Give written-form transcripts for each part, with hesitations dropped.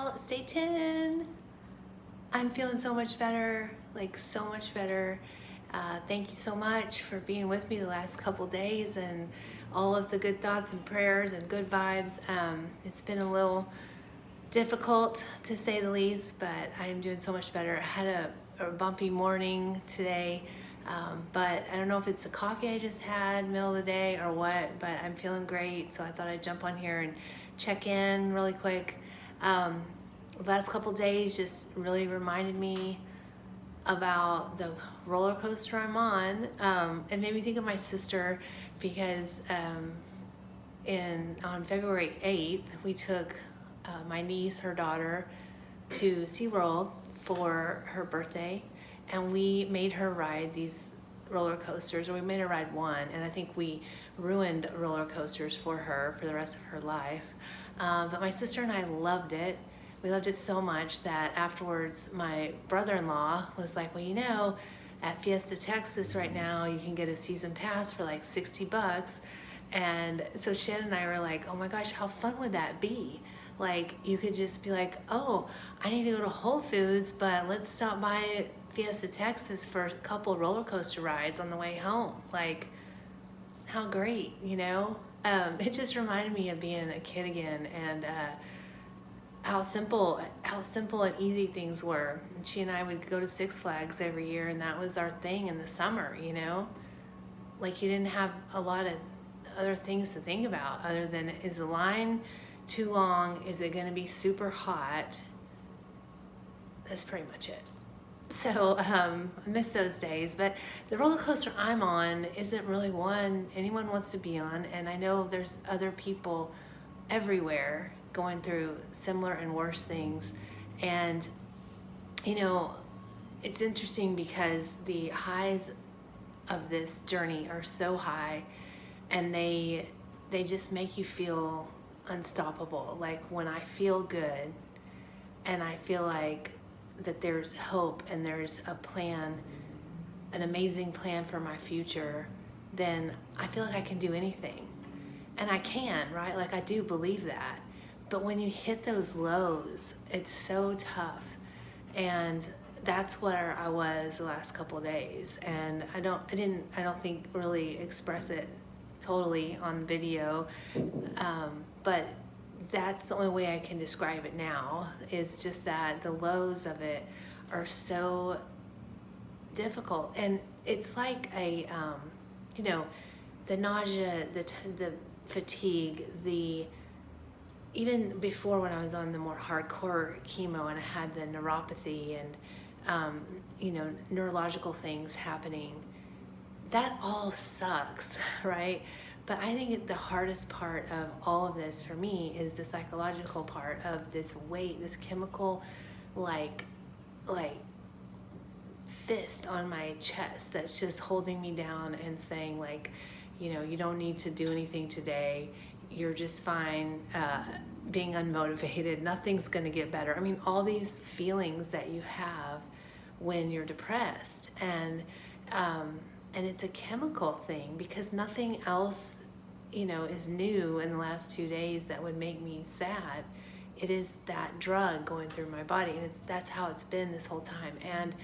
y'all. It's day 10. I'm feeling so much better, like so much better. Thank you so much for being with me the last couple days and all of the good thoughts and prayers and good vibes. It's been a little difficult to say the least, but I'm doing so much better. I had a bumpy morning today, but I don't know if it's the coffee I just had middle of the day or what, but I'm feeling great. So I thought I'd jump on here and check in really quick. The last couple days just really reminded me about the roller coaster I'm on. It made me think of my sister because on February 8th, we took my niece, her daughter, to SeaWorld for her birthday, and we made her ride these roller coasters, or we made her ride one, and I think we ruined roller coasters for her for the rest of her life. But my sister and I loved it. We loved it so much that afterwards my brother-in-law was like, well, you know, at Fiesta Texas right now, you can get a season pass for like $60. And so Shannon and I were like, oh my gosh, how fun would that be? Like, you could just be like, oh, I need to go to Whole Foods, but let's stop by Fiesta Texas for a couple roller coaster rides on the way home. Like, how great, you know? It just reminded me of being a kid again, and how simple and easy things were. And she and I would go to Six Flags every year, and that was our thing in the summer, you know? Like, you didn't have a lot of other things to think about other than, is the line too long? Is it gonna be super hot? That's pretty much it. So I miss those days, but the roller coaster I'm on isn't really one anyone wants to be on, and I know there's other people everywhere going through similar and worse things. And you know, it's interesting because the highs of this journey are so high, and they just make you feel unstoppable. Like, when I feel good and I feel like that there's hope and there's a plan, an amazing plan for my future, then I feel like I can do anything. And I can, right? Like, I do believe that. But when you hit those lows, it's so tough. And that's where I was the last couple of days. And I don't think really express it totally on video. But that's the only way I can describe it now, is just that the lows of it are so difficult. And it's like you know, the nausea, the fatigue, even before, when I was on the more hardcore chemo and I had the neuropathy and you know, neurological things happening, that all sucks, right? But I think the hardest part of all of this for me is the psychological part of this weight, this chemical, like fist on my chest that's just holding me down and saying, like, you know, you don't need to do anything today. You're just fine. Being unmotivated, nothing's going to get better. I mean, all these feelings that you have when you're depressed, and it's a chemical thing, because nothing else, you know, is new in the last 2 days that would make me sad. It is that drug going through my body, and that's how it's been this whole time. And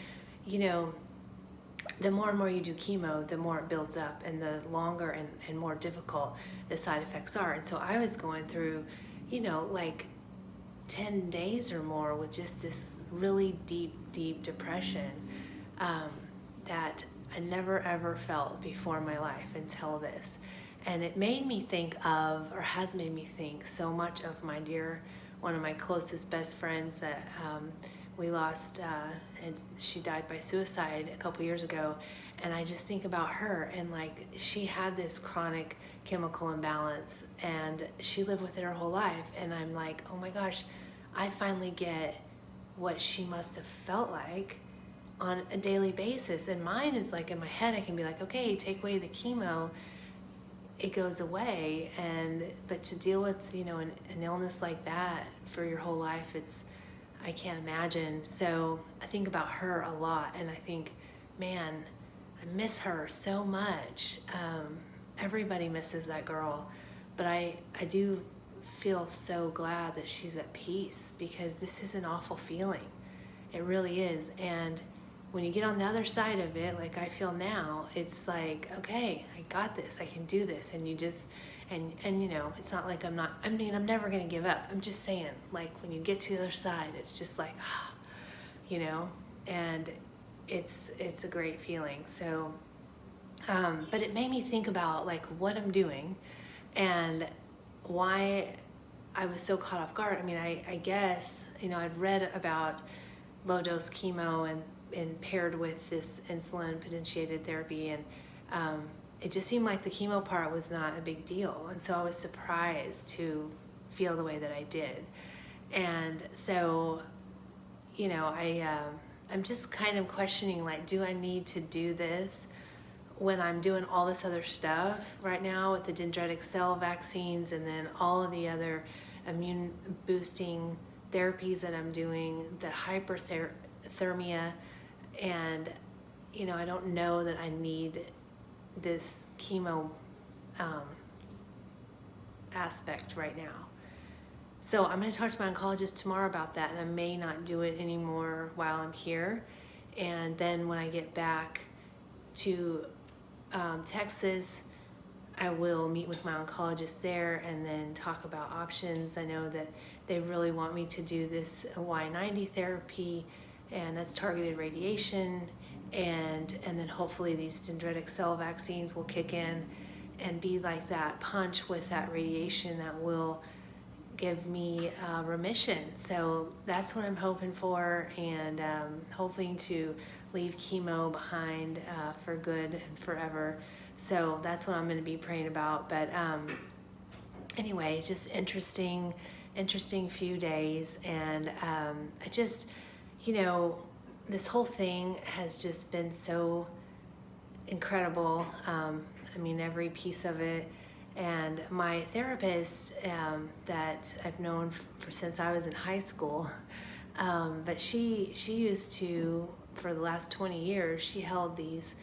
you know, the more and more you do chemo, the more it builds up, and the longer and more difficult the side effects are. And so I was going through, you know, like 10 days or more with just this really deep depression that I never ever felt before in my life until this. And it made me think of, or has made me think so much of, one of my closest best friends that we lost, and she died by suicide a couple years ago. And I just think about her, and like, she had this chronic chemical imbalance, and she lived with it her whole life. And I'm like, oh my gosh, I finally get what she must have felt like on a daily basis. And mine is like, in my head, I can be like, okay, take away the chemo, it goes away. But to deal with, you know, an illness like that for your whole life, I can't imagine. So I think about her a lot, and I think, man, I miss her so much. Everybody misses that girl, but I do feel so glad that she's at peace, because this is an awful feeling. It really is. And when you get on the other side of it, like I feel now, it's like, okay, I got this, I can do this. And you just, and you know, it's not like I'm never going to give up. I'm just saying, like, when you get to the other side, it's just like, you know, and it's a great feeling. So, but it made me think about like what I'm doing and why I was so caught off guard. I mean, I guess, you know, I'd read about low dose chemo and paired with this insulin potentiated therapy, and it just seemed like the chemo part was not a big deal. And so I was surprised to feel the way that I did. And so, you know, I'm just kind of questioning, like, do I need to do this when I'm doing all this other stuff right now with the dendritic cell vaccines and then all of the other immune boosting therapies that I'm doing, the hyperthermia, and, you know, I don't know that I need this chemo aspect right now. So I'm going to talk to my oncologist tomorrow about that, and I may not do it anymore while I'm here. And then when I get back to Texas, I will meet with my oncologist there and then talk about options. I know that they really want me to do this Y90 therapy, and that's targeted radiation, and then hopefully these dendritic cell vaccines will kick in and be like that punch with that radiation that will give me remission. So that's what I'm hoping for, and hoping to leave chemo behind for good and forever. So that's what I'm going to be praying about. But anyway, just interesting few days, and I just, you know, this whole thing has just been so incredible. I mean, every piece of it. And my therapist that I've known since I was in high school, but she used to, for the last 20 years, she held these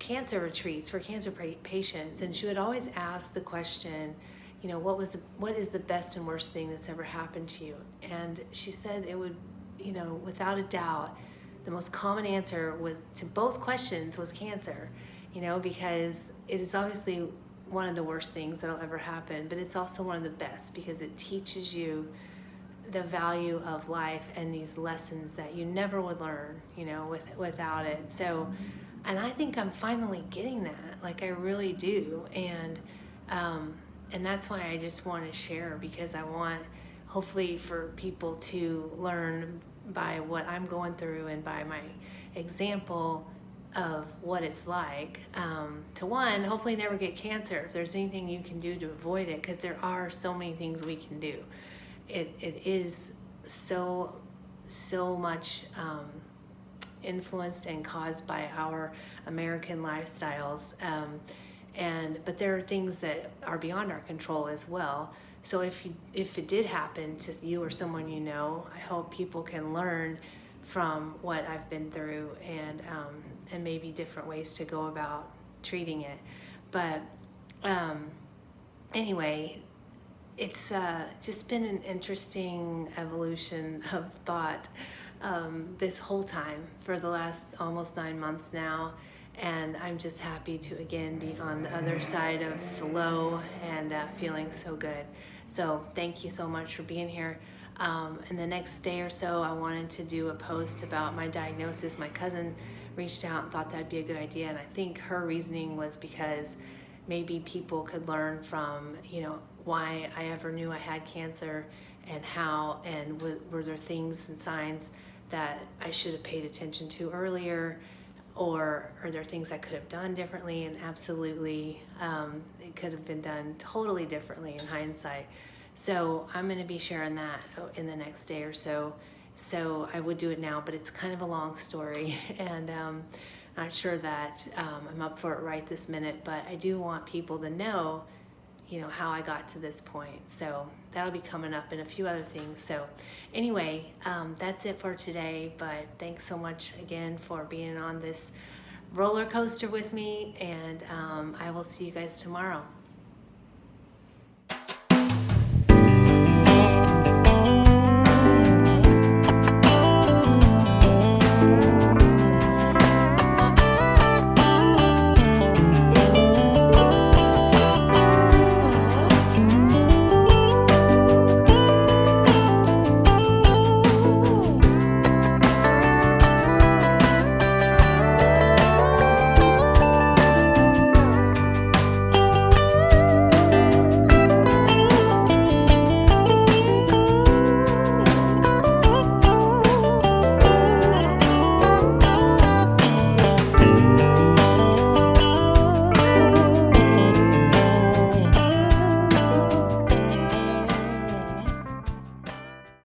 cancer retreats for cancer patients, and she would always ask the question, you know, what is the best and worst thing that's ever happened to you? And she said it would, you know, without a doubt, the most common answer was to both questions was cancer, you know, because it is obviously one of the worst things that'll ever happen, but it's also one of the best because it teaches you the value of life and these lessons that you never would learn, you know, without it. So, and I think I'm finally getting that, like I really do, and that's why I just want to share, because I want, hopefully, for people to learn by what I'm going through and by my example of what it's like to, one, hopefully never get cancer if there's anything you can do to avoid it, because there are so many things we can do. It is so much influenced and caused by our American lifestyles, but there are things that are beyond our control as well. So if it did happen to you or someone you know, I hope people can learn from what I've been through, and maybe different ways to go about treating it. But anyway, it's just been an interesting evolution of thought this whole time for the last almost 9 months now. And I'm just happy to again be on the other side of the low and feeling so good. So thank you so much for being here. In the next day or so, I wanted to do a post about my diagnosis. My cousin reached out and thought that'd be a good idea, and I think her reasoning was because maybe people could learn from, you know, why I ever knew I had cancer, and how, and were there things and signs that I should have paid attention to earlier, or are there things I could have done differently? And absolutely, it could have been done totally differently in hindsight. So I'm going to be sharing that in the next day or so. So I would do it now, but it's kind of a long story, and not sure that I'm up for it right this minute, but I do want people to know, you know, how I got to this point. So that'll be coming up, and a few other things. So anyway, that's it for today, but thanks so much again for being on this roller coaster with me, and I will see you guys tomorrow.